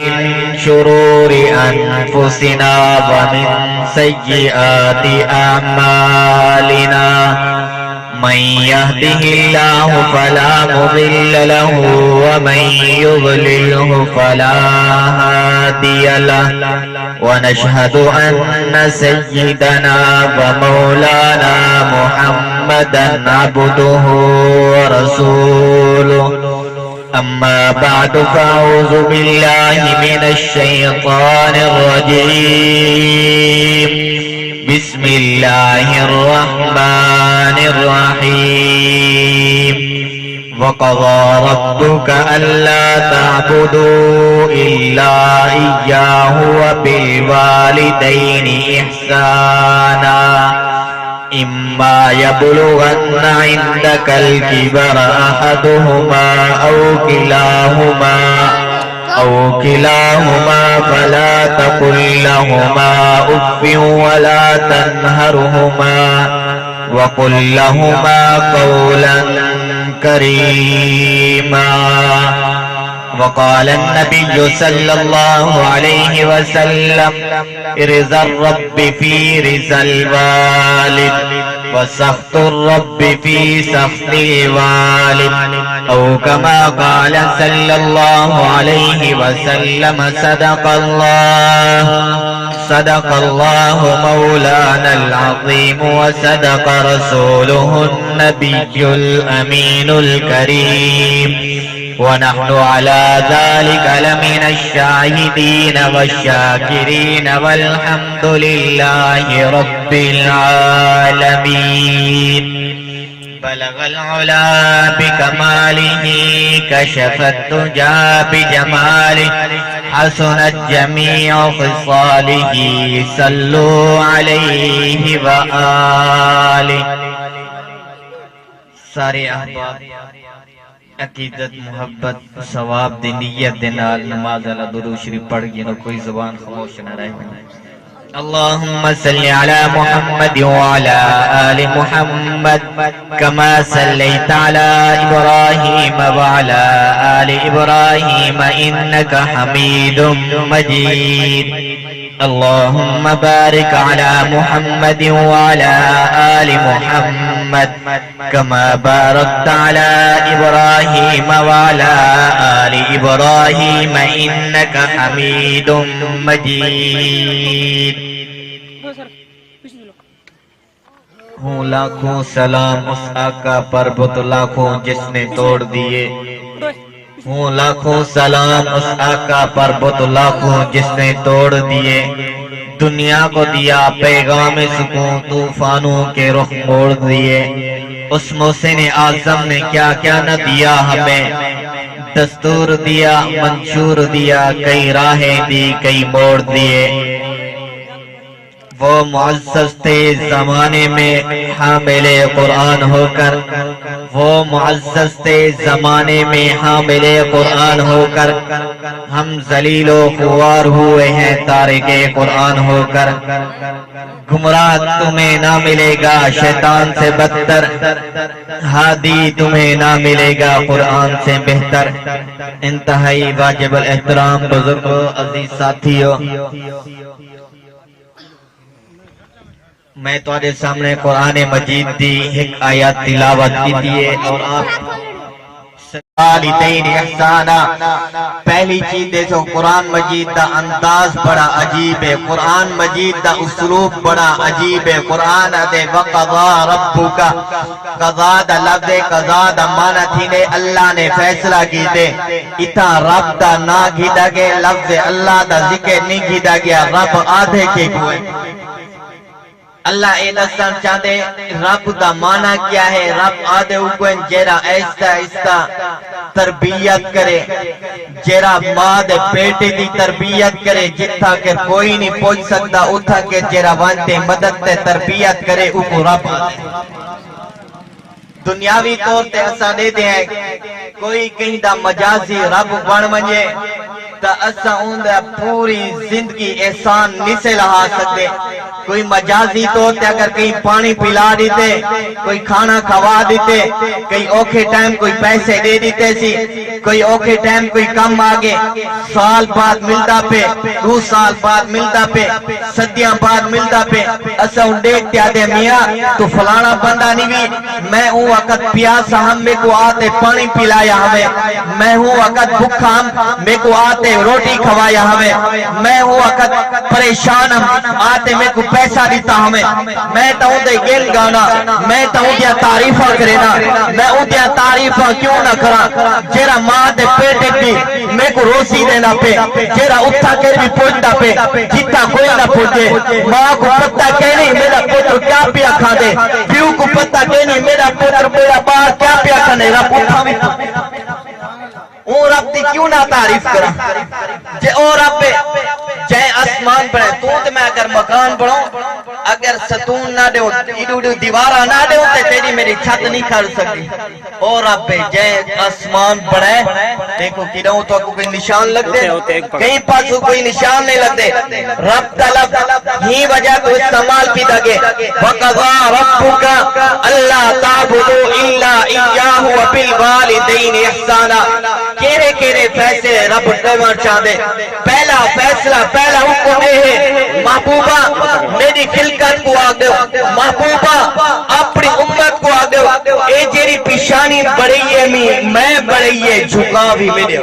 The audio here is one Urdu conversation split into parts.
من شرور أنفسنا ومن سيئات أعمالنا من يهده الله فلا مضل له ومن يضلله فلا هادي له ونشهد أن سيدنا ومولانا محمدا عبده ورسوله أما بعد فأعوذ بالله من الشيطان الرجيم بسم الله الرحمن الرحيم وقضى ربك ألا تعبدوا إلا إياه وبالوالدين إحسانا إما يبلغن عندك الكبر أحدهما أو كلاهما فلا تقل لهما أف ولا تنهرهما وقل لهما قولا كريما وقال النبي صلى الله عليه وسلم رضا الرب في رضا الوالد وسخط الرب في سخط الوالد أو كما قال صلى الله عليه وسلم صدق الله مولانا العظيم وصدق رسوله النبي الأمين الكريم ونحن على ذلك لمن الشاهدين والشاكرين والحمد لله رب العالمين بلغ العلا بكماله كشف الدجى بجماله حسنت جميع خصاله صلوا عليه وآله سارے احباب عقیدت محبت ثواب دی نیت دے نال نماز اللہ درود شریف پڑھ کے نہ کوئی زبان خاموش نہ رہے اللهم صل على محمد وعلى آل محمد كما صليت على إبراهيم وعلى آل إبراهيم إنك حميد مجيد اللهم بارك على محمد وعلى آل محمد كما باركت على إبراهيم وعلى آل إبراهيم إنك حميد مجيد ہوں لاکھوں سلام اس آقا پر بت لاکھوں جس نے توڑ دیے ہوں لاکھوں سلام اس آقا پر بت لاکھوں جس نے توڑ دیے دنیا کو دیا پیغام سکون طوفانوں کے رخ موڑ دیے اس محسن اعظم نے کیا کیا نہ دیا ہمیں دستور دیا منشور دیا کئی راہیں دی کئی موڑ دیے وہ معزز تھے زمانے میں حامل قرآن ہو کر وہ معزز تھے زمانے میں حامل قرآن ہو کر ہم ذلیل و خوار ہوئے ہیں تارک قرآن ہو کر گمراہ تمہیں نہ ملے گا شیطان سے بدتر ہادی تمہیں نہ ملے گا قرآن سے بہتر انتہائی واجب الاحترام بزرگوں عزیز ساتھیوں میں تمہارے سامنے قرآن مجید دی ایک آیات تلاوت کی دیئے اور آپ والدین احسانا پہلی چیز دیکھو قرآن مجید دا انداز بڑا عجیب ہے قرآن مجید دا اسلوب بڑا عجیب ہے قرآن دے وقضا ربک قضا دا لفظ قضا دا معنی تھی نے اللہ نے فیصلہ کی دے اتھا رب دا نہ گھیدا گے لفظ اللہ دا ذکر نہیں گھیدا گیا رب آدھے کے کوئے اللہ اے دستان چاہتے رب دا معنی کیا ہے رب آدھے اوپن جیرا ایسا ایسا تربیت کرے جیرا ماں دے بیٹے دی تربیت کرے جتھا کہ کوئی نہیں پہنچ سکتا اتھا کہ جیرا وانتے مدد تے تربیت کرے اوپو رب آدھے دنیاوی طور تے اسا دے دے ہیں کوئی کہیں دا مجازی رب بن منجے تا اسا اون دا پوری زندگی احسان نہیں سے لہا سکتے کوئی مجازی طور تے اگر کہیں پانی پلا دیتے، کوئی کھانا کھوا دیتے، کئی اوکھے ٹائم کوئی پیسے دے دیتے سی، کوئی اوکھے ٹائم کوئی کم آگے، سال بعد ملتا پہ، 2 سال بعد ملتا پہ، صدیاں بعد ملتا پہ، اسا ان دیکھتے آدھے میاں تو فلانا بندہ نہیں بھی، میں ہوں وقت پیاسا ہم میں کو آتے پانی پلایا ہمیں، میں ہوں وقت بھکھا ہم میں کو آتے روٹی کھوایا ہمیں، میں ہوں وقت پریشان ہم آتے میں کو پیسہ دیتا ہمیں، میں تاؤں دے گل گانا، میں تاؤں دیا تعریفہ کرینا، میں ان دیا تعریفہ کیوں نہ کرا، جیرا ماں دے پیٹے بھی میں کو روزی دینا پہ، جیرا اتھا کے بھی پوچھتا پہ، جیتا کوئی نہ پوچھے، ماں کو پتہ کہنی میرا پتر کیا پیا کھا دے، پیو کو پتہ کہنی میرا پتر میرا بار کیا پیا کھانے، رب اٹھا بھی اون رب دی کیوں نہ تعریف کرا، جے او رب جائے آسمان بڑھے تو تے میں اگر مکان بڑھوں، اگر ستون نہ دیوں ایڈو دیوارہ نہ دیوں تے تیری میری چھت نہیں کھڑ سکتی، او رب جائے آسمان بڑھے، دیکھو کی رہوں تو کوئی نشان لگ دے، کہیں پاسو کوئی نشان نہیں لگ دے، رب طلب ہی وجہ کو استعمال کی دگے، وَقَضَى رَبُّكَ أَلَّا تَعْبُدُوا إِلَّا إِيَّاهُ وَبِالْوَالِدَيْنِ إِحْسَانًا، کیرے فیصلے رب دیوان چاہ دے، پہلا فیصلہ پہلا حکم ہے محبوبہ میری خلقت کو آگے، محبوبہ اپنی امت کو آگے، اے جیری پیشانی بڑی ہے میں بڑی ہے جھکا بھی میرے،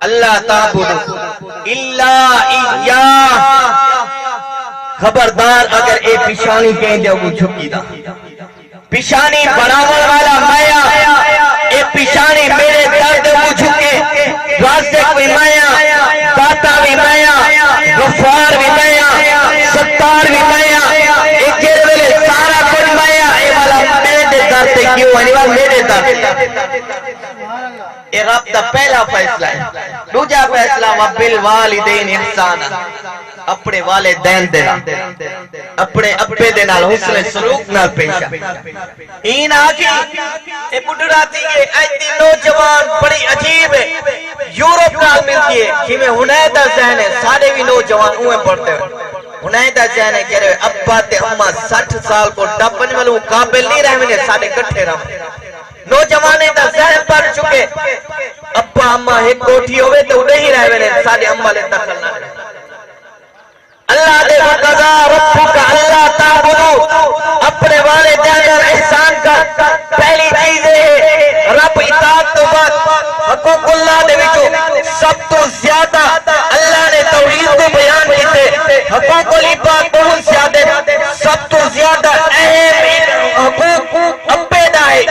اللہ تعبدو اللہ ایاہ، خبردار اگر اے پیشانی کہیں دے وہ جھکی دا، پیشانی بڑھاور والا مایا، اے پیشانی میرے درد وہ جھکے، رازق بھی مایا، داتا بھی مایا، غفار بھی مایا، ستار بھی مایا، اے کہے ویلے سارا کچھ مایا، اے والا میرے درد کیوں انیوال میرے درد، اے رب دا پہلا فیصلہ ہے، دوجہ فیصلہ وَبِالْوَالِدَيْنِ إِحْسَانًا، اپنے والدین دینا، اپنے ابے دینال حسن سلوک نال پیشا، این آگی اے بڑھاتی ہے، ایتی نوجوان بڑی عجیب ہے، یورپ نال ملتی ہے، جی میں ہنیدہ ذہن ہے، سارے بھی نوجوان اوہیں پڑھتے ہیں، ہنیدہ ذہن ہے کہہ رہے ابا تے اممہ 60 سال کو ڈپن والوں قابل نہیں رہے میں سارے کٹھے رہے، نوجوانے دا ذہن پڑھ چکے، ابا اممہ ایک کوٹھی ہوئے تو انہیں ہی رہے میں سارے اممہ لے دخل نہ رہے، اللہ دے وقضا ربک اللہ تعبدو، اپنے والدین اور احسان کا پہلی چیز ہے، رب اطاعت تو بعد حقوق اللہ دے وچوں سب تو زیادہ اللہ نے توحید کو بیان کیتے، حقوق العباد بہت زیادہ، سب تو زیادہ اہم حقوق ابے دائے،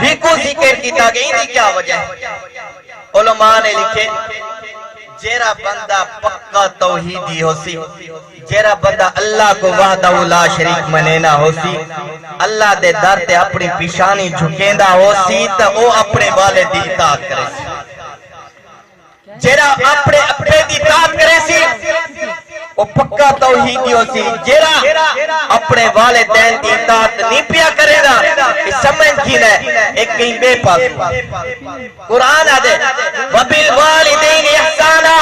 ہی کو ذکر کیتا گئی تھی کیا وجہ ہے؟ علماء نے لکھے جیرا بندہ پکا توحیدی ہو سی، جیرا بندہ اللہ کو وحدہ لا شریک منینا ہو سی، اللہ دے در تے اپنی پیشانی جھکیندہ ہو سی تو وہ اپنے والد دی اطاعت کرے سی، جیرا اپنے دی اطاعت کرے سی وہ پکا توحیدی ہو سی، جیرا اپنے والدین دی اطاعت نہیں پیا کرے گا، اس سمجھ کی ہے ایک کہیں بے پاس قرآن آدھے وَبِالْوَالِدَيْنِ إِحْسَانًا،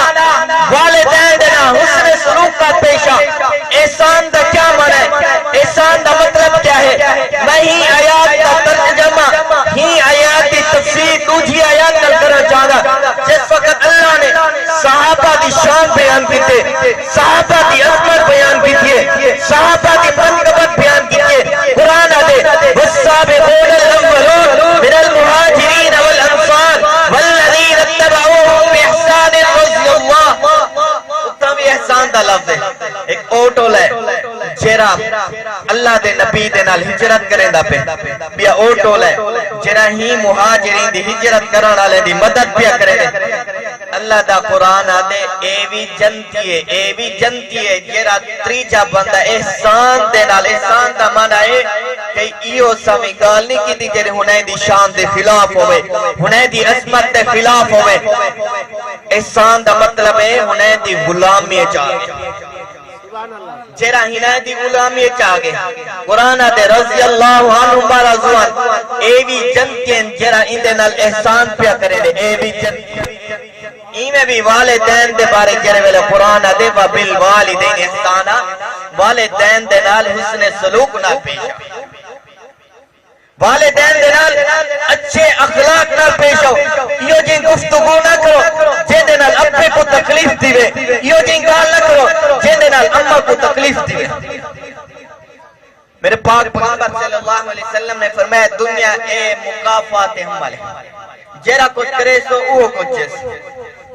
والدین دینا حسن سلوک کا پیشہ، احسان دا کیا معنی ہے؟ احسان دا مطلب کیا ہے؟ میں ہی آیات کا ترجمہ، ہی آیات کی تفسیر دوجھی آیات کل کرنا چاہتا، جس وقت اللہ نے صحابہ دی شان بیان کی تھے، صحابہ دی عظمت بیان کی تھی، صحابہ دی منقبت بیان کی تھی، قرآن آدھے وَالسَّابِقُونَ الْأَوَّلُونَ مِنَ الْمُهَاجِرِينَ وَالْأَنصَارِ وَالَّذِينَ اتَّبَعُوهُم بِإِحْسَانٍ رَضِيَ اللَّهُ، اتنا بھی احسان دا لفظ ہے، ایک اوٹول ہے، جیرا اللہ دے نبی دے نال ہجرت کریں دا پہ، بیا اوٹول ہے، جیرا ہی مہاجرین دی ہجرت کرن والے دی مدد پیا کرے دے، اللہ دا قرآن آدھے اے بھی جنتی ہے، جیرا تریجا بندہ احسان دے نال، احسان دا معنی ہے کہ ایو سمی گال نہیں کی دی جیرے ہنے دی شان دے خلاف ہوئے، ہنے دی عظمت دے خلاف ہوئے، احسان دا مطلب ہے ہنے دی غلامی چاہے، جیرا ہنے دی غلامی چاہے، قرآن آدھے رضی اللہ عنہ بارضوان اے بھی جنتی ہیں، جیرا اندے نال احسان پیا کرے دے، اے بھی جنتی ہیں، ایمیں بھی والدین دے بارے جرے ویلے قرآن دے وَبِالْوَالِدَيْنِ احسانا والدین دے نال حسن سلوک نال پیش آؤ والدین دے نال اچھے اخلاق نال پیش آؤ یہ جن گفتگو نہ کرو جن دے نال ابے کو تکلیف دیوے یہ جن گال نہ کرو جن دے نال اماں کو تکلیف دیوے میرے پاک پیغمبر صلی اللہ علیہ وسلم نے فرمایا دنیا اے مکافات عمل ہے جیرا کچھ کرے سو وہ کچھ جیسے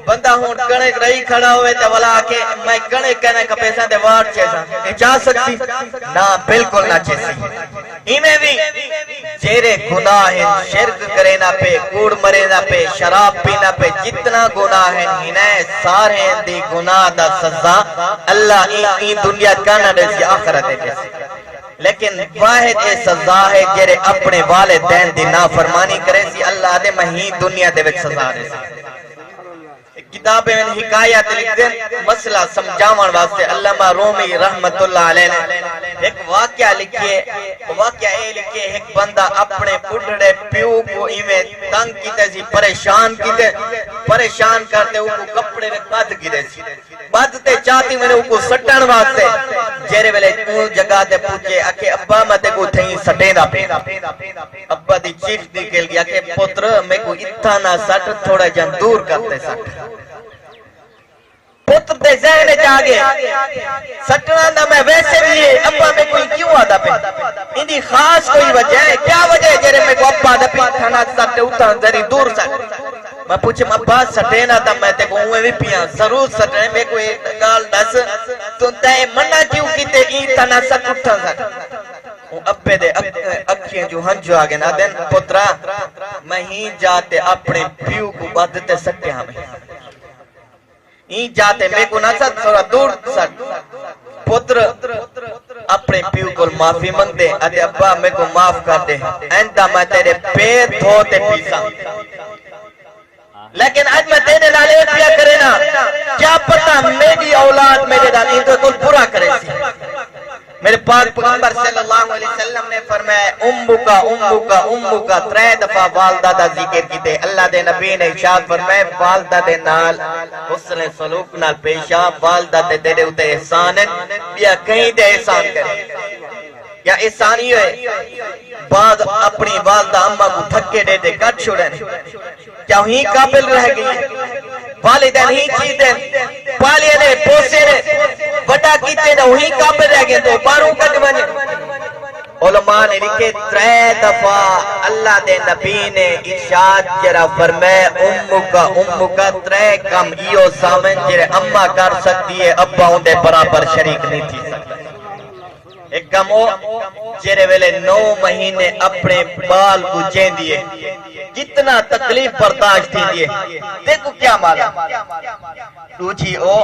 بندہ ہون کنک رہی کھڑا ہوئے تے والا آکے میں کنک کہنے کا پیسہ دے وار چیسا یہ چاہ سکتی نا بالکل نہ چیسی ایمیں بھی جیرے گناہ ہیں شرک کرے نہ پہ کوڑ مرے نہ پہ شراب پینا پہ جتنا گناہ ہیں ہنائے سارے دی گناہ دا سزا اللہ این دنیا کانا دے سی آخرت دے سی لیکن واحد اے سزا ہے جیرے اپنے والدین دی نافرمانی کرے سی اللہ دے مہین دنیا دے وچ سزا دے سی کتاب میں حکایات لکھ دیں مسئلہ سمجھاون واسطے علامہ رومی رحمت اللہ علیہ نے ایک واقعہ لکھیے واقعہ اے لکھیے ایک بندہ اپنے بڑھڑے پیو کو ایمیں تنگ کیتے سی پریشان کرتے وہ کو کپڑے میں بادھ گرے سی بادھتے چاہتی میں نے وہ کو سٹن واسطے جیرے ویلے اون جگہ دے پوچھے اکھے ابا متے کو تھیں سٹیں دا پہ ابا دی چیخ نکل گیا کہ پتر میں کو اتنا سٹ تھوڑا جان دور کرتے سٹ پتر دے ذہن جاگے سٹنا نہ میں ویسے بھی ہے ابا میں کوئی کیوں آدھا پہ اندھی خاص کوئی وجہ ہے کیا وجہ ہے جیرے میں کو ابا دا پی تھانا سٹے اتنا ذری دور سٹ میں پوچھے ابا سٹے نہ تھا میں تے کو ہوئے بھی پیاں ضرور سٹنے میں کوئی گال دس تو تے منہ کیوں کی تے ای تھانا سٹ اتنا سٹ ابے دے اکھیں جو ہنجو آگے نہ دین پترا میں ہی جاتے اپنے پیو کو بدتے سٹے ہمیں ہی جاتے میں کو نہ سٹ تھوڑا دور سٹ پتر اپنے پیو کو معافی مانگ دے ادھے ابا میں کو معاف کر دے اینتا میں تیرے پیر دھوتے پیسا لیکن آج میں تیرے لالے پیا کرے نا کیا پتا میری اولاد میرے لالے تو کل پورا کرے سی میرے پاک پیغمبر صلی اللہ علیہ وسلم نے فرمایا امو کا 3 دفعہ والدہ دا ذکر کیتے اللہ دے نبی نے ارشاد فرمایا والدہ دے نال حسن سلوک نال پیشا والدہ دے تیرے اوتے احسان ہے یا کہیں دے احسان کرے یا احسان ہی ہے بعد اپنی والدہ اماں کو تھکے دے دے کٹ چھوڑے کیا ہی قابل رہ گئی والدین ہی چیزیں پالے نے پوسے نے وڈا کیتے نہ وہی قابل رہ گئے تو باروں کٹ بنے علماء نے لکھے 3 دفعہ اللہ دے نبی نے ارشاد جرا فرمائے امو کا 3 کم ایو سامن جرے اماں کر سکتی ہے ابا ان دے برابر شریک نہیں تھی سکتا ایک کم ہو جرے ویلے 9 مہینے اپنے بال کو جین دیے کتنا تکلیف برداشت تھی دیے دیکھو کیا مالا دوجی او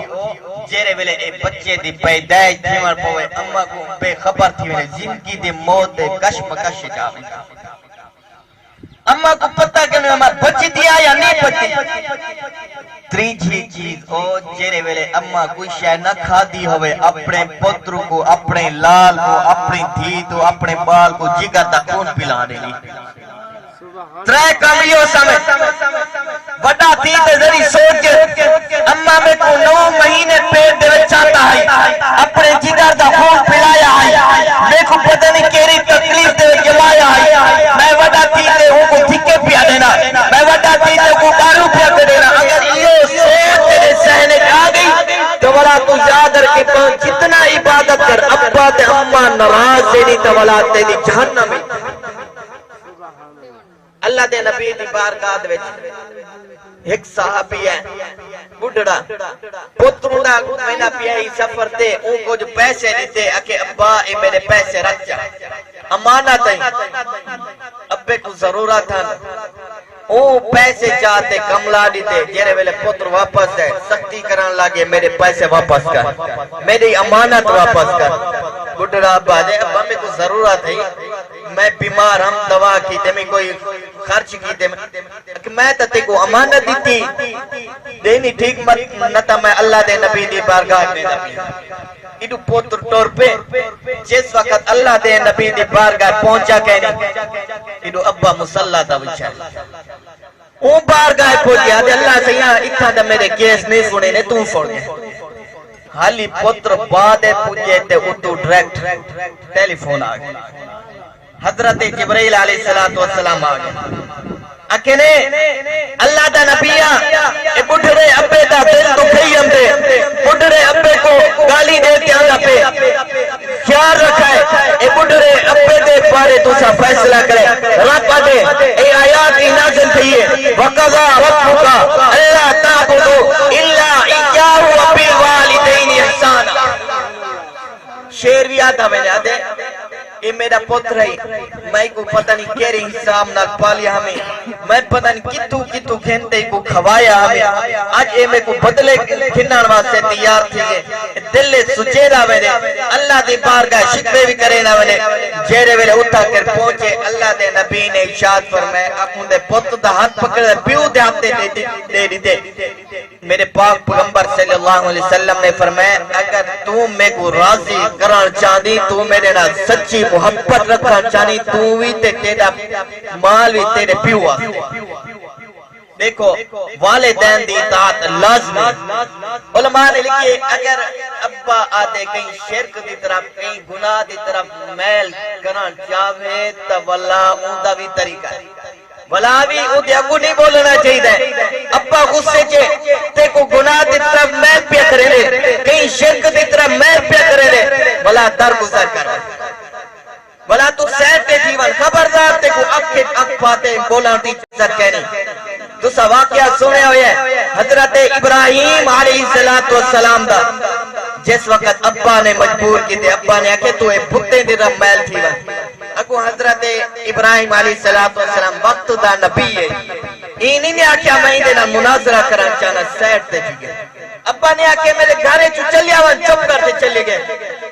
جیرے ویلے اے بچے دی پیدائش تھیمار پوئے اممہ کو بے خبر تھی ویلے زندگی دی موت دے کشمکش جاوے اممہ کو پتہ کہ ہمارا بچی دیا یا نہیں بچی تیجی چیز او جیرے ویلے اممہ کوئی شاید نہ کھا دی ہوئے اپنے پتر کو اپنے لال کو اپنی دھی تو اپنے بال کو جگر دا خون پلانے لی 3 کامیوں سمیں وڈا تین دے ذری سوچ اممہ میں کو 9 مہینے پیٹ دے چاہتا ہے اپنے جگر دا خون پلایا ہے میں کو پتہ نہیں کیری تکلیف دے جلایا ہے میں وڈا تین دے ہوں کو تھکے پیا دینا میں وڈا تین دے کو بارو پیا دینا اگر یہ سوچ تیرے سہنے آ گئی تو والا تو یاد رکھے جتنا عبادت کر ابا تے اممہ ناراض دینی تو والا تیری جہنم میں اللہ دے نبی دی بارگاہ وچ ایک صحابی ہے بڑھڑا پترڑا مہینہ پیائی سفر تے ان کو جو پیسے دیتے اکھے ابا اے میرے پیسے رکھ جا امانت ہے ابے کو ضرورت ہے او پیسے چاہتے کملا دیتے جیرے ویلے پتر واپس ہے سختی کران لگے میرے پیسے واپس کر میری امانت واپس کر بڑھڑا ابا دے ابا میں کو ضرورت ہے میں بیمار ہم دوا کی تے میں کوئی خرچ کی تے میں تے کو امانت دیتی دینی ٹھیک مت نتا میں اللہ دے نبی دی بارگاہ میں ایڈو پوتر ٹور پہ جس وقت اللہ دے نبی دی بارگاہ پہنچا کہنی ایڈو ابا مسلح دا بچھا وہ بار گائے پہنچیا دے اللہ سیاں اتھا دا میرے کیس نہیں سنے نے تم سن گئے حالی پتر بعد پوچھے تے اتو ڈریکٹ ٹیلی فون آگئے حضرت جبرائیل علیہ السلام آگئے اکھنے اللہ دا نبیہ اے بڑھڑے ابے دا دل تو کھئی ہم دے بڑھڑے ابے کو گالی دے کے آنگا پہ خیال رکھا ہے اے بڑھڑے ابے دے پارے تو سا فیصلہ کرے رب دے اے آیات ہی نازل تھئیے وَقَضَى رَبُّكَ أَلَّا تَعْبُدُوا إِلَّا إِيَّاهُ وَبِالْوَالِدَيْنِ إِحْسَانًا شیر بھی آتا میں نے آدھے یہ میرا پتر ہے میں کو پتہ نہیں کیرے حساب نال پالیا ہمیں میں پتہ نہیں کتو گھنٹے کو کھوایا ہمیں آج اے میں کو بدلے کھنان واسطے تیار تھی گئے دل سچے دا میں نے اللہ دی بارگاہ شکوے بھی کرے نا میں نے جیرے ویلے اٹھا کر پہنچے اللہ دے نبی نے ارشاد فرمائے اپنے دے پتر دا ہاتھ پکڑے پیو دے ہاتھ دے دی دے میرے پاک پیغمبر صلی اللہ علیہ وسلم نے فرمایا اگر تو میں کو راضی کران چاہدی تو میرے نال سچی محبت رکھنا چاہنی تو بھی تیرا مال بھی تیرے پیو آستے دیکھو والدین دی اطاعت لازمی علماء نے لکھے اگر ابا آتے کہیں شرک دی طرف کہیں گناہ دی طرف میل کران چاہے تو واللہ اندہ بھی طریقہ ہے بلا بھی اندھے اگو نہیں بولنا چاہیے ابا غصے چے تے کو گناہ دی طرف میل پیا کرے لے کہیں شرک دی طرف میل پیا کرے لے بلا در گزر کر بلا تو سیٹ پہ جیون خبردار تے کو اک پاتے بولا دی چیزت کہنی تو سا واقعہ سنے ہوئے ہیں حضرت ابراہیم علیہ السلام دا جس وقت ابا نے مجبور کی تھے ابا نے آکے تو اے بھتے دی رب میل تھی ون اگو حضرت ابراہیم علیہ السلام وقت دا نبی ہے انہی نے آکے میں دینا مناظرہ کران چاہنا سیٹ تے کی گئے ابا نے آکے میرے گھارے چو چلیا ون چپ کرتے چلے گئے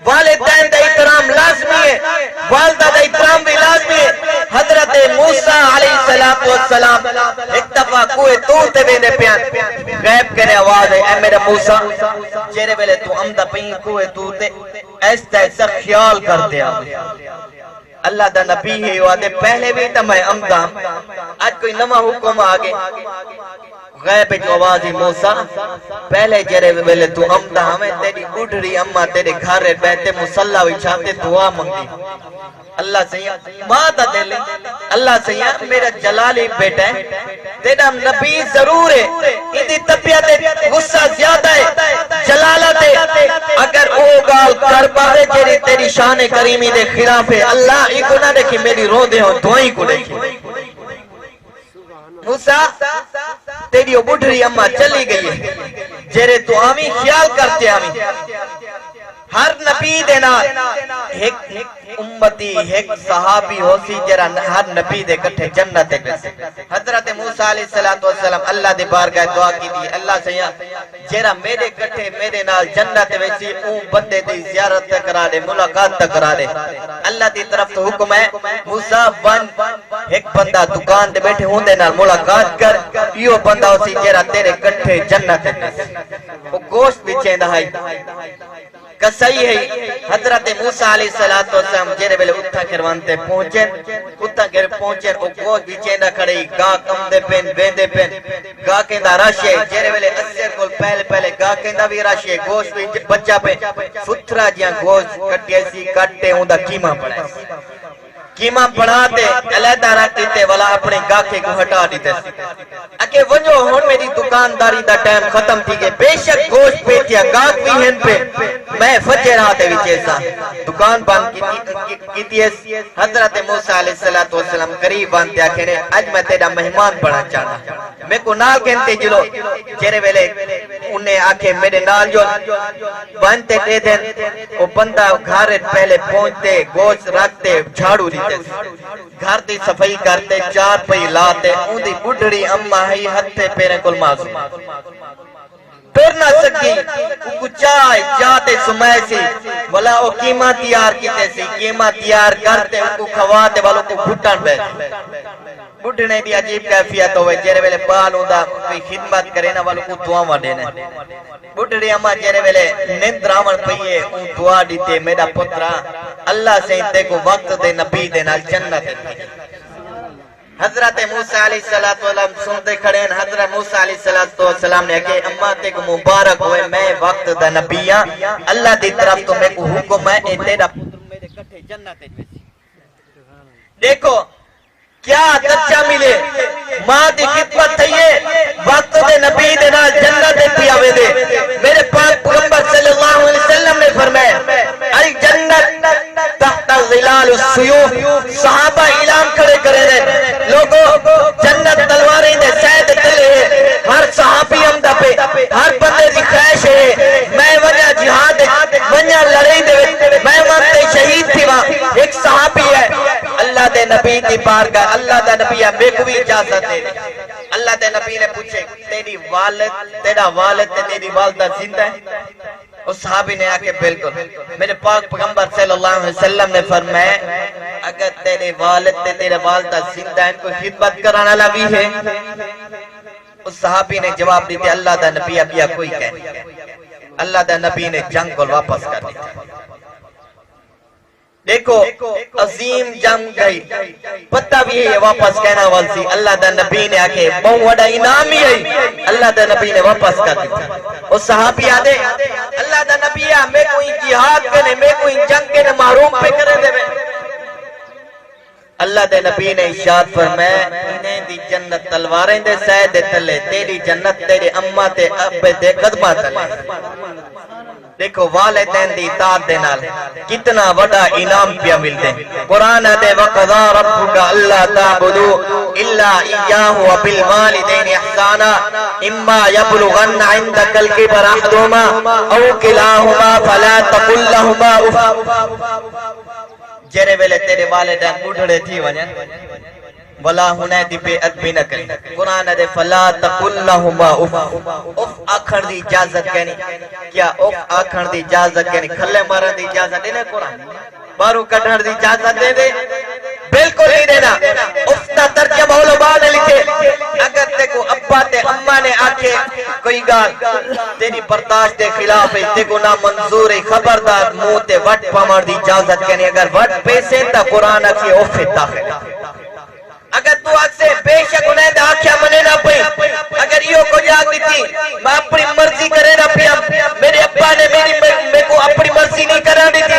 والدین دا احترام لازمی ہے والدہ دا احترام بھی لازمی ہے حضرت موسیٰ علیہ السلام ایک دفعہ کوئے تو تے بینے پیان غیب کرے آواز ہے اے میرے موسیٰ چیرے بلے تو امدہ پہیں کوئے تو تے ایسا ایسا خیال کر دیا اللہ دا نبی ہے وعدے پہلے بھی تا میں امدہ آج کوئی نمہ حکم آگے غیب جو آوازی موسیٰ پہلے جرے ویلے تو امدہ ہمیں تیری اٹھری اممہ تیرے گھارے بیٹھے مسلح وچھاتے دعا منگی اللہ سیاں ماں دے لے اللہ سیاں میرا جلالی بیٹا ہے تیرا نبی ضرور ہے اندھی طبیعت غصہ زیادہ ہے جلالت ہے اگر او گال کر پاوے جیری تیری شان کریمی دے خلاف ہے اللہ ہی کو نہ دیکھی میری رو دے ہوں دعائیں کو دیکھی موسیٰ تیری وہ بڑھری اممہ چلی گئی ہے جیرے تو آمی خیال کرتے آمی ہر نبی دینا ایک امتی ایک صحابی ہو سی جرا ہر نبی دے کٹھے جنت گئے حضرت موسیٰ علیہ السلام اللہ دے بارگاہ دعا کی دی اللہ سیاں جرا میرے کٹھے میرے نال جنت ویسی اون بندے دی زیارت کرا دے ملاقات کرا دے اللہ دی طرف تو حکم ہے موسیٰ بن ایک بندہ دکان دے بیٹھے ہوں دے نال ملاقات کر یہ بندہ ہو سی جرا تیرے کٹھے جنت گئے وہ گوشت بھی چیندہ ہے کسائی ہے حضرت موسیٰ علیہ السلام جیرے بلے اتھا کروانتے پہنچیں او گوشت بھی چیندہ کھڑے گاہ کم دے پین بیندے پین گاہ کہندہ راشے جیرے بلے اسیر کول پہلے گاہ کہندہ بھی راشے گوشت بھی بچہ پہ سترہ جیاں گوشت کٹی ایسی کٹے ہوں دا کیمہ پڑھائے کیمہ پڑھاتے علیدہ رکھتے تے والا اپنے گاکے کو ہٹا دیتے اکے ونجو ہون میری دکانداری دا ٹائم ختم تھی گئے بے شک گوشت پیتیا گاک بھی ہن پہ میں فجر آتے بھی چیزا دکان بان کیتی ہے حضرت موسیٰ علیہ السلام قریب بانتے آکھے آج میں تیرا مہمان پڑھا چاہنا میں کو نال کہنتے جلو چیرے ویلے انہیں آکھے میرے نال جو بانتے دے دیں وہ بندہ گھارے پہلے پہنچتے گوشت رکھتے جھاڑو دیتے گھر دی صفائی کرتے چار پئی لاتے اون دی بڑھڑی اممہ ہی ہتھے پیرے کل معصوم ٹور نہ سکی کو چائے جاتے سمائے سی بلا او قیمہ تیار کیتے سی قیمہ تیار کرتے ان کو کھواتے والوں کو گھٹن بیٹھے بڑھنے دی عجیب کیفیت ہوئے جیرے ویلے بال ہوندہ کوئی خدمت کرے نا والوں کو دعا دینے بڑھڑی اممہ جیرے ویلے نیند رامن پئیے ان دعا دیتے میرا پترہ اللہ سے انتے کو وقت دے نبی دے نال جنت دے حضرت موسیٰ علیہ السلام سنتے کھڑے ہیں. حضرت موسیٰ علیہ السلام نے کہا اماں تے کو مبارک ہوئے میں وقت دا نبیاں اللہ دی طرف تو میں کو حکم ہے اے تیرا پتر میرے کٹھے جنت وچ. دیکھو کیا درجہ ملے ماں دی خدمت تھئیے وقت دے نبی دے نال جنت دے پیاوے دے. میرے پاک پیغمبر صلی اللہ علیہ وسلم نے فرمایا الجنت تحت ظلال السیوف. صحابہ اعلان کھڑے کرے دے لوگوں جنت تلواریں دے سید تلے ہے. ہر صحابی امدہ پہ ہر بندے دی خواہش ہے میں وجہ جہاد ونیا لڑائی دے میں مانتے شہید تھی وہاں. ایک صحابی ہے اللہ دے نبی دی بارگاہ اللہ دا نبی ہے میں کو بھی اجازت دے. اللہ دے نبی نے پوچھے تیرا والد تے تیری والدہ زندہ ہے؟ اس صحابی نے آکے بالکل. میرے پاک پیغمبر صلی اللہ علیہ وسلم نے فرمایا اگر تیرے والد تے تیرے والدہ زندہ ہیں کوئی خدمت کرانا لگی ہے؟ اس صحابی نے جواب دیتے اللہ دا نبی اب یا کوئی کہہ. اللہ دا نبی نے جنگ کو واپس کر دیا. دیکھو عظیم جنگ گئی پتہ بھی ہے واپس کہنا والسی. اللہ دا نبی نے آکے بہت وڈا انعام ہی ہے اللہ دا نبی نے واپس کر دیا. اس صحابی آدھے اللہ دا نبی ہے میں کوئی جہاد کرنے میں کوئی جنگ کرنے محروم پہ کرے دے. اللہ دے نبی نے ارشاد فرمایا انہیں دی جنت تلواریں دے سائے دے تلے تیری جنت تیرے اماں تے ابے دے قدمہ تلے. دیکھو والدین دی اطاعت دے نال کتنا بڑا انعام پیا ملتے. قرآن دے وَقَضَىٰ رَبُّكَ أَلَّا تَعْبُدُوا إِلَّا إِيَّاهُ وَبِالْوَالِدَيْنِ إِحْسَانًا إِمَّا يَبْلُغَنَّ عِندَكَ الْكِبَرَ أَحَدُهُمَا أَوْ كِلَاهُمَا فَلَا تَقُل لَّهُمَا أُفٍّ. جرے ویلے تیرے والدین بوڑھڑے تھی ونجن ولا ہنے دی بے ادبی نہ کریں. قرآن دے فلا تقل لہما اف. اف آکھن دی اجازت کہنی کیا اف آکھن دی اجازت کہنی کھلے مارن دی اجازت دینے قرآن بارو کٹھن دی اجازت دے دے بالکل نہیں دینا. اف تا ترجمہ علماء نے لکھے اگر تے کو ابا تے اماں نے آکھے کوئی گال تیری برداشت دے خلاف ہے تے کو نہ منظور ہے خبردار منہ تے وٹ پامر دی اجازت کہنی. اگر وٹ پیسے تا قرآن اکھی اف داخل. اگر تو آج سے بے شک انہیں دا آکھیا منے نہ پئی اگر یہ کو جاگ دیتی میں اپنی مرضی کرے نہ پیا میرے ابا نے میں کو اپنی مرضی نہیں کرا دیتی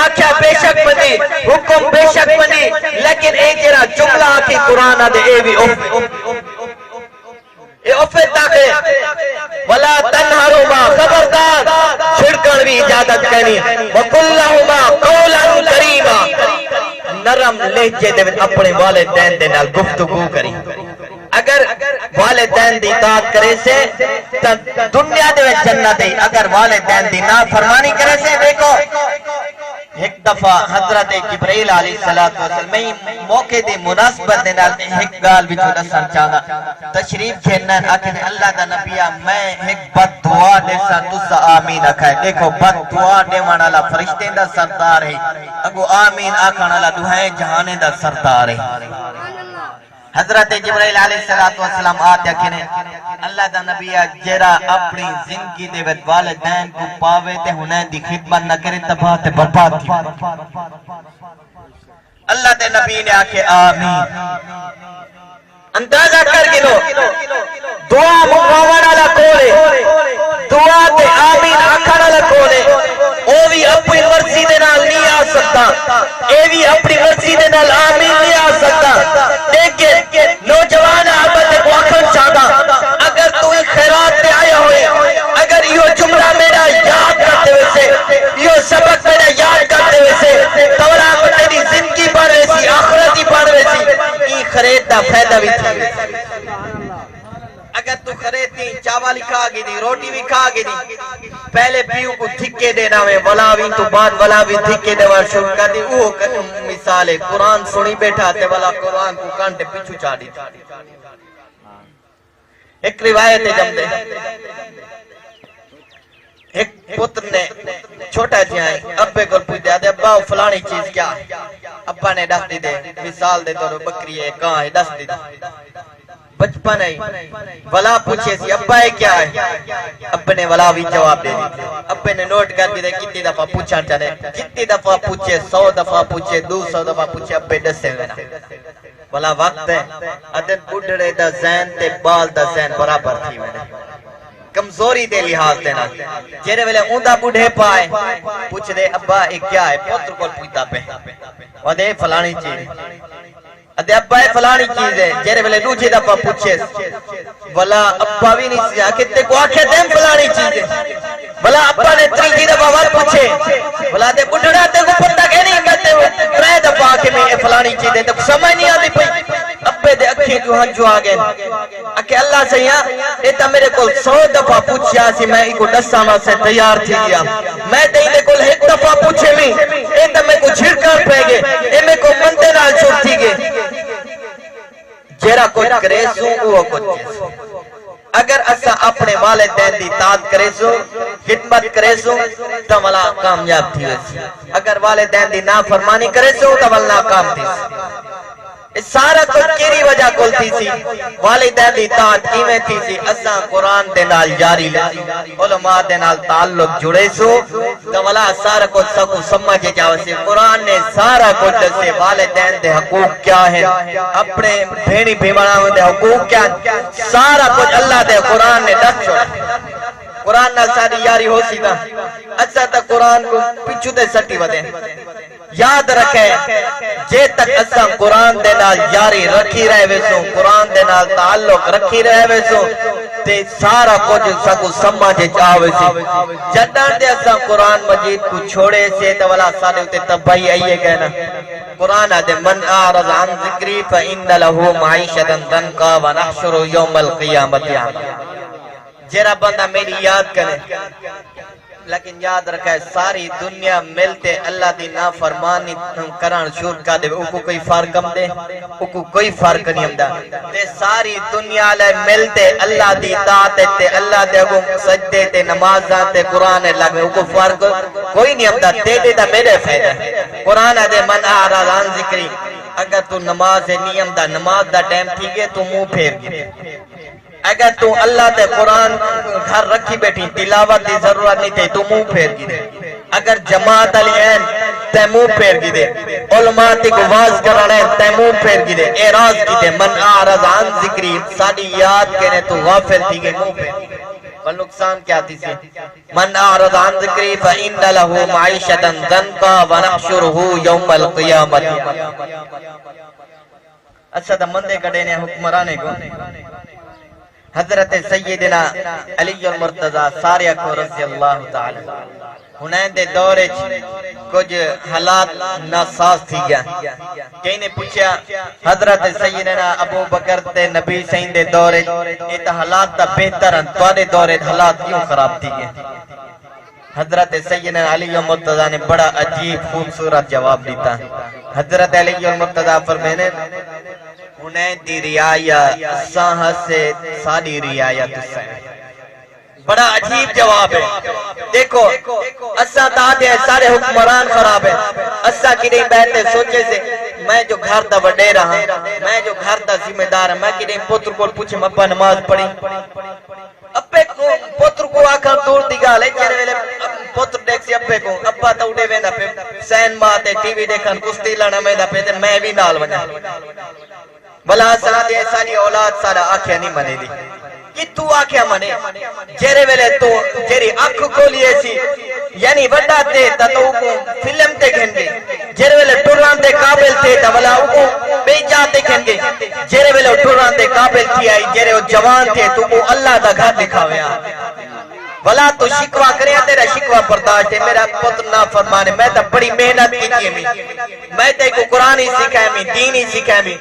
آکھیا بے شک مندی حکم بے شک مندی لیکن ایک جرا جملہ آکھی قرآن دے اے بھی اے افت تاکے ولا تنہرما خبردار چھڑکن بھی اجازت کرنی وقل لہما قولا کریما. نرم لہجے دے اپنے والدین دے نال گفتگو کری. اگر والدین دی اطاعت کرے سے دنیا دے وچ جنت ہے. اگر والدین دی نافرمانی کرے سے دیکھو ایک دفعہ حضرت جبرائیل علیہ السلام میں موقع دی مناسبت دے نال ایک گال وچ دسن چاہنا تشریف کھیلنا آکھے اللہ دا نبیہ میں ایک بد دعا دے سا تسا آمین آکھائے. دیکھو بد دعا دے والا فرشتے دا سردار ہے اگو آمین آکھن والا دعائیں جہانے دا سردار ہے. حضرت جبرائیل علیہ السلام آتے کہنے اللہ دا نبی جرا اپنی زندگی دے وچ والدین کو پاوے تے انہیں دی خدمت نہ کرے تباہ تے برباد تھی. اللہ دے نبی نے آکھے آمین. اندازہ کر کے لو دعا مقاون والا کولے دعا تے آمین آکھن والا کولے او بھی اپنی مرضی دے نال نہیں آ سکتا اے بھی اپنی مرضی دے نال آمین نہیں آ سکتا. لیکن نوجوان آباد کو آکھن چاہتا اگر تو خیرات پہ آیا ہوئے اگر یہ جملہ میرا یاد کرتے ہوئے سے یہ سبق میرا یاد کرتے ہوئے سے تورا تیری زندگی پڑھ رہے سی آخرتی پڑھ رہے سی یہ خرید دا فائدہ بھی تھی. اگر تو خریدتی چاول کھا گی دی روٹی بھی کھا گی دی پہلے پیو کو دھکے دینا میں ولاوی تو بعد ولاوی دھکے دیوا شروع کر دی. وہ مثال ہے قرآن سنی بیٹھا تے والا قرآن کو کانٹے پیچھو چاڑی. ایک روایت ہے جب دے ایک پتر نے چھوٹا جائیں ابے کو پوچھ دیا دے ابا فلانی چیز کیا ہے. ابا نے ڈس دی دے مثال دے تو بکری ہے کہاں ہے ڈس دی دے. بچپن ہے ولا پوچھے سی ابا ہے کیا ہے ابے نے ولا بھی جواب دے دی. ابے نے نوٹ کر دی کتنی دفعہ پوچھا چاہے جتنی دفعہ پوچھے 100 دفعہ پوچھے 200 دفعہ پوچھے ابے دسے ہوئے نا. بلا وقت ہے ادن بڈڑے دا ذہن تے بال دا ذہن برابر تھی وینے کمزوری دے لحاظ دینا جیرے ویلے اوندا بڈھے پائے پوچھ دے ابا ایک کیا ہے پوتر کو پوچھتا پہ ودے فلانی چیز ادے ابا ہے فلانی چیز ہے جیرے ویلے دوجے دفعہ پوچھے بلا ابا بھی نہیں سیا کتے کو آکھے دیں فلانی چیز ہے بلا ابا نے تیجی دفعہ وقت پوچھے بلا دے بڈھڑا تے کو پتہ کہ نہیں کہتے ہوئے ترے دفعہ آکھے میں فلانی چیز ہے تب سمجھ نہیں آتی پئی ابے دے اکھیں جو ہنجو آگئے اکھے اللہ سیاں ایتا میرے کو 100 دفعہ پوچھیا سی میں ایک کو 10 سامہ سے تیار تھی گیا میں دے کو ایک دفعہ پوچھے میں ایتا میں کو جھڑکار پہ گئے اے میں کو مندے نال چھوڑ تھی گئے جیرا کچھ کرے سو وہ کچھ جیسو اگر اسا اپنے والدین دی اطاعت کرے سو خدمت کرے سو تو ملا کامیاب تھی ویسی اگر والدین دی نافرمانی کرے سو تو ملا ناکام تھی اس سارا کچھ کیری وجہ کول تھی سی والدین دی اطاعت کیویں تھی سی اسا قرآن دے نال جاری لے علماء دے نال تعلق جڑے سو تو ملا سارا کچھ سکو سمجھے جاو سی قرآن نے سارا کچھ دسے والدین دے حقوق کیا ہے اپنے بھینی بھیمانوں دے حقوق کیا ہے سارا کچھ اللہ دے قرآن نے دس چھوڑا قرآن نال ساری یاری ہو سی نا اچھا تا قرآن کو پچھو دے سٹی ودے یاد رکھے جے تک اساں قرآن دے نال یاری رکھی رہے ویسو قرآن دے نال تعلق رکھی رہے ویسو تے سارا کچھ سکو سمجھے چاہوے سی جدان دے اساں قرآن مجید کو چھوڑے سے تو والا سارے ہوتے تباہی آئیے کہنا قرآن دے من اعرض عن ذکری فإن له معیشتا ضنکا ونحشر یوم القیامت جیرا بندہ میری یاد کرے لیکن یاد رکھے ساری دنیا ملتے اللہ دی نافرمانی کران شروع کا دے اوکو کوئی فرق ہم دے اوکو کوئی فرق نہیں ہم دا تے ساری دنیا لے ملتے اللہ دی اطاعت تے اللہ دے اگو سجدے تے نمازاں تے قرآن لگے اوکو فرق کوئی نہیں ہم دا تے دا میرے فائدہ قرآن دے من اعرض عن ذکری اگر تو نماز نیم دا نماز دا ٹائم ٹھیک ہے تو منہ پھیر گئے اگر تو اللہ تے قرآن گھر رکھی بیٹھی تلاوت دی ضرورت نہیں تھی تو منہ پھیر گی دے اگر جماعت علی این تے منہ پھیر گی دے علماء تی کو واز کرانے تے منہ پھیر گی دے اعراض کی دے من اعرض عن ذکری ساری یاد کہنے تو غافل تھی گئے منہ پھیر گی دے بل نقصان کیا تھی سے من اعرض عن ذکری فإن له معیشتا ضنکا ونحشره یوم القیامت اچھا تا مندے کڑے نے حکمرانے کو حضرت سیدنا علی المرتضی ساریہ کو رضی اللہ تعالی ہنین دے دورے کچھ حالات ناساز تھی گیا کہیں نے پوچھا حضرت سیدنا ابو بکر تے نبی سین دے دورے ایتا حالات تا بہتر ہیں توارے دورے حالات کیوں خراب تھی گئے حضرت سیدنا علی المرتضی نے بڑا عجیب خوبصورت جواب دیتا حضرت علی المرتضی فرمینے انہیں دی رعایا ساہا سے ساری رعایا تسائیں بڑا عجیب جواب ہے دیکھو اسا دادے ہیں سارے حکمران خراب ہیں اسا کی نہیں بیٹھے سوچے سے میں جو گھر دا وڈے رہا میں جو گھر دا ذمہ دار ہے میں کی نہیں پتر کو پوچھے مبا نماز پڑھی اپے کو پتر کو آکھر دور دیگا لے چیرے ویلے پتر دیکھ سی اپے کو ابا تا اڑے ویندہ پہ سین ماتے ٹی وی دیکھن کشتی لڑنا ویندہ پہ میں بھی نال وجہ بلا ساتھ ساری اولاد سارا آکھیا نہیں منے دی کہ تو آکھیا منے جیرے ویلے تو جیری اکھ کو لیے سی یعنی وڈا تے تا تو کو فلم تے کھنگے جیرے ویلے ٹوران دے قابل تے تا بلا کو بے جاتے کھنگے جیرے ویلے ٹوران دے قابل تھی آئی جیرے وہ جوان تھے تو کو اللہ دا گھر دکھاوے بلا تو شکوہ کرے تیرا شکوہ پرداشت ہے میرا پتر نہ فرمانے میں تا بڑی محنت کی میں تے کو قرآن ہی سکھائے میں دین ہی سکھائے میں